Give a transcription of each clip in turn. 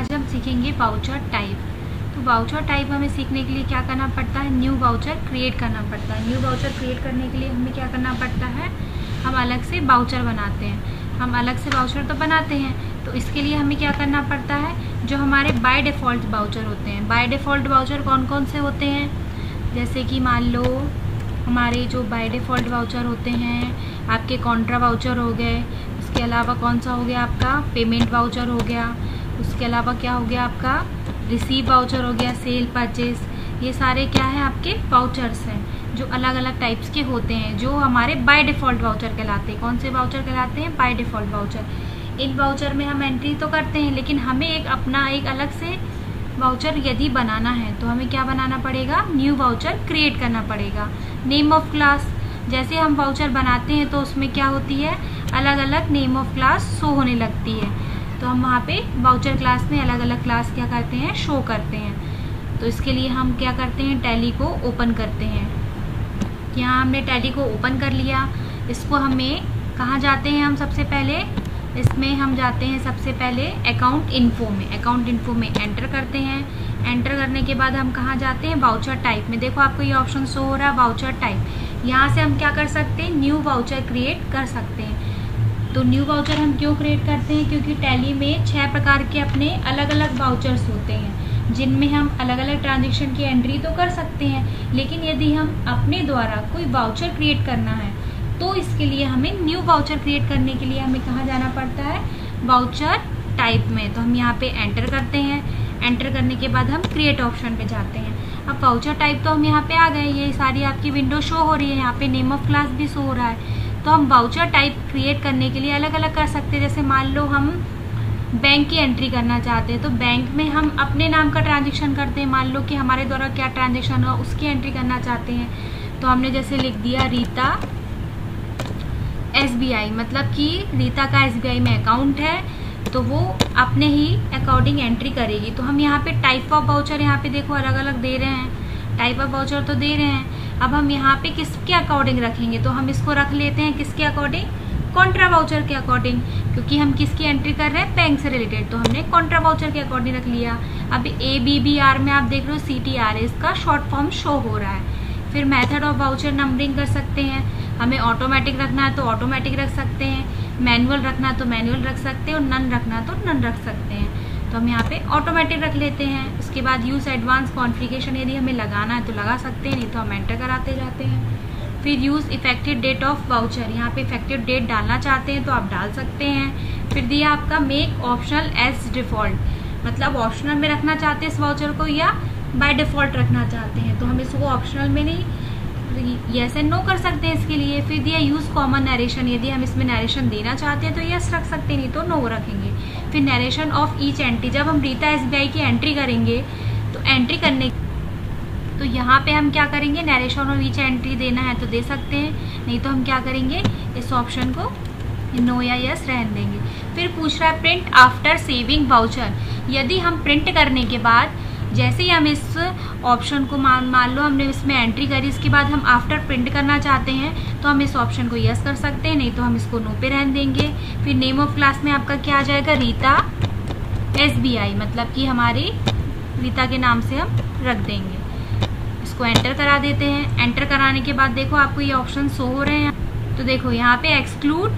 आज हम सीखेंगे वाउचर टाइप। तो वाउचर टाइप हमें सीखने के लिए क्या करना पड़ता है, न्यू वाउचर क्रिएट करना पड़ता है। न्यू वाउचर क्रिएट करने के लिए हमें क्या करना पड़ता है, हम अलग से वाउचर बनाते हैं। हम अलग से वाउचर तो बनाते हैं, तो इसके लिए हमें क्या करना पड़ता है, जो हमारे बाय डिफ़ॉल्ट वाउचर होते हैं। बाय डिफ़ॉल्ट वाउचर कौन कौन से होते हैं, जैसे कि मान लो हमारे जो बाय डिफ़ॉल्ट वाउचर होते हैं, आपके कॉन्ट्रा वाउचर हो गए, उसके अलावा कौन सा हो गया आपका पेमेंट वाउचर हो गया, उसके अलावा क्या हो गया आपका रिसीव वाउचर हो गया, सेल परचेज, ये सारे क्या है आपके वाउचर्स हैं जो अलग अलग टाइप्स के होते हैं, जो हमारे बाय डिफ़ॉल्ट वाउचर कहलाते हैं। कौन से वाउचर कहलाते हैं, by default voucher. In voucher में हम एंट्री तो करते हैं, लेकिन हमें एक अपना एक अलग से वाउचर यदि बनाना है तो हमें क्या बनाना पड़ेगा, न्यू वाउचर क्रिएट करना पड़ेगा। नेम ऑफ क्लास, जैसे हम वाउचर बनाते हैं तो उसमें क्या होती है, अलग अलग नेम ऑफ क्लास शो होने लगती है। तो हम वहाँ पे वाउचर क्लास में अलग अलग क्लास क्या करते हैं, शो करते हैं। तो इसके लिए हम क्या करते हैं, टैली को ओपन करते हैं। यहाँ हमने टैली को ओपन कर लिया। इसको हमें कहाँ जाते हैं, हम सबसे पहले इसमें हम जाते हैं सबसे पहले अकाउंट इन्फो में। अकाउंट इन्फो में एंटर करते हैं। एंटर करने के बाद हम कहाँ जाते हैं, वाउचर टाइप में। देखो आपको ये ऑप्शन शो हो रहा है वाउचर टाइप। यहाँ से हम क्या कर सकते हैं, न्यू वाउचर क्रिएट कर सकते हैं। तो न्यू वाउचर हम क्यों क्रिएट करते हैं, क्योंकि टैली में 6 प्रकार के अपने अलग अलग वाउचर्स होते हैं, जिनमें हम अलग अलग ट्रांजेक्शन की एंट्री तो कर सकते हैं, लेकिन यदि हम अपने द्वारा कोई वाउचर क्रिएट करना है तो इसके लिए हमें न्यू वाउचर क्रिएट करने के लिए हमें कहाँ जाना पड़ता है, वाउचर टाइप में। तो हम यहाँ पे एंटर करते हैं। एंटर करने के बाद हम क्रिएट ऑप्शन पे जाते हैं। अब वाउचर टाइप तो हम यहाँ पे आ गए, ये सारी आपकी विंडो शो हो रही है, यहाँ पे नेम ऑफ क्लास भी शो हो रहा है। तो हम वाउचर टाइप क्रिएट करने के लिए अलग अलग कर सकते हैं। जैसे मान लो हम बैंक की एंट्री करना चाहते हैं, तो बैंक में हम अपने नाम का ट्रांजेक्शन करते हैं। मान लो कि हमारे द्वारा क्या ट्रांजेक्शन हुआ उसकी एंट्री करना चाहते हैं, तो हमने जैसे लिख दिया रीता SBI, मतलब कि रीता का SBI में अकाउंट है, तो वो अपने ही अकॉर्डिंग एंट्री करेगी। तो हम यहाँ पे टाइप ऑफ वाउचर यहाँ पे देखो अलग अलग दे रहे हैं, टाइप ऑफ वाउचर तो दे रहे हैं। अब हम यहाँ पे किसके अकॉर्डिंग रखेंगे, तो हम इसको रख लेते हैं किसके अकॉर्डिंग, कॉन्ट्रा वाउचर के अकॉर्डिंग, क्योंकि हम किसकी एंट्री कर रहे हैं, बैंक से रिलेटेड, तो हमने कॉन्ट्रा वाउचर के अकॉर्डिंग रख लिया। अब ABBR में आप देख रहे हो CTR, इसका शॉर्ट फॉर्म शो हो रहा है। फिर मेथड ऑफ वाउचर नंबरिंग कर सकते हैं, हमें ऑटोमेटिक रखना है तो ऑटोमेटिक रख सकते हैं, मैनुअल रखना है तो मैनुअल रख सकते हैं, और नन रखना है तो नन रख सकते हैं। तो हम यहाँ पे ऑटोमेटिक रख लेते हैं। उसके बाद यूज एडवांस कॉन्फ़िगरेशन, यदि हमें लगाना है तो लगा सकते हैं, नहीं तो हम एंटर कराते जाते हैं। फिर use effective date of voucher, यहाँ पे इफेक्टिव डेट डालना चाहते हैं तो आप डाल सकते हैं। फिर दिया आपका मेक ऑप्शनल एज डिफॉल्ट, मतलब ऑप्शनल में रखना चाहते हैं इस वाउचर को या बाय डिफ़ॉल्ट रखना चाहते हैं, तो हम इसको ऑप्शनल में नहीं यस एंड नो कर सकते हैं इसके लिए। फिर दिया यूज कॉमन नरेशन, यदि हम इसमें नरेशन देना चाहते हैं तो यस रख सकते हैं, नहीं तो नो रखेंगे। फिर नरेशन ऑफ ईच एंट्री, जब हम रीता SBI की एंट्री करेंगे तो एंट्री करने तो यहाँ पे हम क्या करेंगे, नरेशन ऑफ ईच एंट्री देना है तो दे सकते हैं, नहीं तो हम क्या करेंगे, इस ऑप्शन को नो या यस रहने देंगे। फिर पूछ रहा है प्रिंट आफ्टर सेविंग वाउचर, यदि हम प्रिंट करने के बाद जैसे ही हम इस ऑप्शन को मान लो हमने इसमें एंट्री करी, इसके बाद हम आफ्टर प्रिंट करना चाहते हैं तो हम इस ऑप्शन को यस कर सकते हैं, नहीं तो हम इसको नो पे रहने देंगे। फिर नेम ऑफ क्लास में आपका क्या आ जाएगा, रीता SBI, मतलब कि हमारी रीता के नाम से हम रख देंगे। इसको एंटर करा देते हैं। एंटर कराने के बाद देखो आपको ये ऑप्शन शो हो रहे हैं, तो देखो यहाँ पे एक्सक्लूड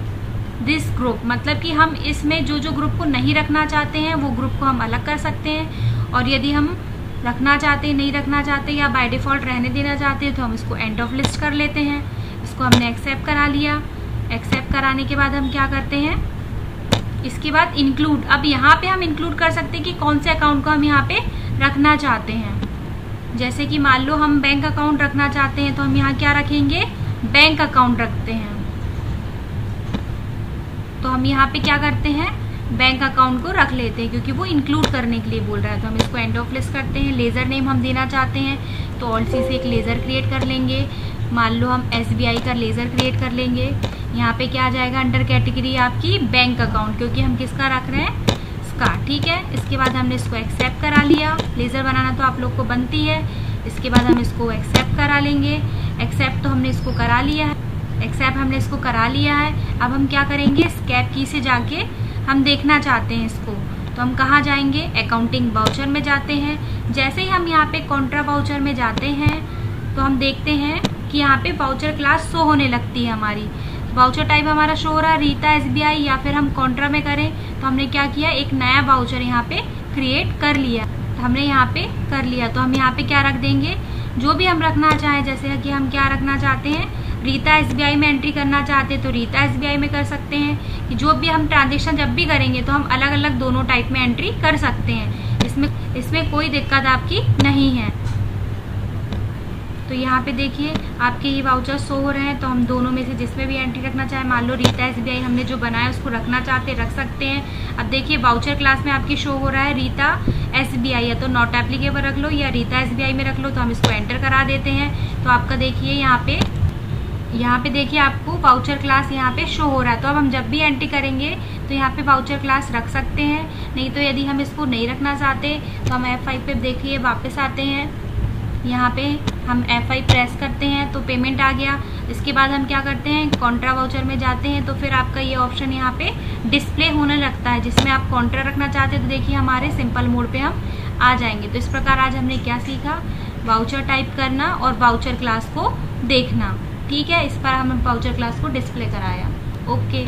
दिस ग्रुप, मतलब कि हम इसमें जो जो ग्रुप को नहीं रखना चाहते हैं वो ग्रुप को हम अलग कर सकते हैं, और यदि हम रखना चाहते हैं, नहीं रखना चाहते या बाय डिफ़ॉल्ट रहने देना चाहते हैं तो हम इसको एंड ऑफ लिस्ट कर लेते हैं। इसको हमने एक्सेप्ट करा लिया। एक्सेप्ट कराने के बाद हम क्या करते हैं, इसके बाद इंक्लूड, अब यहाँ पे हम इंक्लूड कर सकते हैं कि कौन से अकाउंट को हम यहाँ पे रखना चाहते हैं। जैसे कि मान लो हम बैंक अकाउंट रखना चाहते हैं तो हम यहाँ क्या रखेंगे, बैंक अकाउंट रखते हैं। तो हम यहाँ पे क्या करते हैं, बैंक अकाउंट को रख लेते हैं, क्योंकि वो इंक्लूड करने के लिए बोल रहा है। तो हम इसको एंड ऑफ लिस्ट करते हैं। लेज़र नेम हम देना चाहते हैं तो ऑल्ट सी से एक लेज़र क्रिएट कर लेंगे। मान लो हम SBI का लेज़र क्रिएट कर लेंगे। यहाँ पे क्या आ जाएगा, अंडर कैटेगरी आपकी बैंक अकाउंट, क्योंकि हम किसका रख रहे हैं, इसका, ठीक है। इसके बाद हमने इसको एक्सेप्ट करा लिया। लेज़र बनाना तो आप लोग को बनती है। इसके बाद हम इसको एक्सेप्ट करा लेंगे। एक्सेप्ट तो हमने इसको करा लिया है, एक्सेप्ट हमने इसको करा लिया है। अब हम क्या करेंगे, स्केप की से जाके हम देखना चाहते हैं इसको, तो हम कहाँ जाएंगे, अकाउंटिंग वाउचर में जाते हैं। जैसे ही हम यहाँ पे कॉन्ट्रा वाउचर में जाते हैं तो हम देखते हैं कि यहाँ पे वाउचर क्लास शो होने लगती है हमारी। वाउचर टाइप हमारा शो हो रहा है रीता SBI, या फिर हम कॉन्ट्रा में करें तो हमने क्या किया, एक नया वाउचर यहाँ पे क्रिएट कर लिया। हमने यहाँ पे कर लिया तो हम यहाँ पे क्या रख देंगे, जो भी हम रखना चाहें। जैसे कि हम क्या रखना चाहते हैं, रीता SBI में एंट्री करना चाहते हैं तो रीता SBI में कर सकते हैं। कि जो भी हम ट्रांजेक्शन जब भी करेंगे तो हम अलग अलग दोनों टाइप में एंट्री कर सकते हैं। इसमें कोई दिक्कत आपकी नहीं है। तो यहाँ पे देखिए आपके ये वाउचर शो हो रहे हैं, तो हम दोनों में से जिसमें भी एंट्री रखना चाहे, मान लो रीता SBI हमने जो बनाया उसको रखना चाहते रख सकते हैं। अब देखिए वाउचर क्लास में आपकी शो हो रहा है रीता SBI, या तो नॉट एप्लीकेबल रख लो या रीता SBI में रख लो। तो हम इसको एंटर करा देते हैं। तो आपका देखिए यहाँ पे देखिए आपको वाउचर क्लास यहाँ पे शो हो रहा है। तो अब हम जब भी एंट्री करेंगे तो यहाँ पे वाउचर क्लास रख सकते हैं। नहीं तो यदि हम इसको नहीं रखना चाहते तो हम F5 पे देखिए वापस आते हैं। यहाँ पे हम F5 प्रेस करते हैं तो पेमेंट आ गया। इसके बाद हम क्या करते हैं, कॉन्ट्रा वाउचर में जाते हैं तो फिर आपका ये ऑप्शन यहाँ पे डिस्प्ले होने लगता है जिसमें आप कॉन्ट्रा रखना चाहते हैं। तो देखिए हमारे सिंपल मोड पे हम आ जाएंगे। तो इस प्रकार आज हमने क्या सीखा, वाउचर टाइप करना और वाउचर क्लास को देखना। ठीक है, इस पर हम वाउचर क्लास को डिस्प्ले कराया। ओके।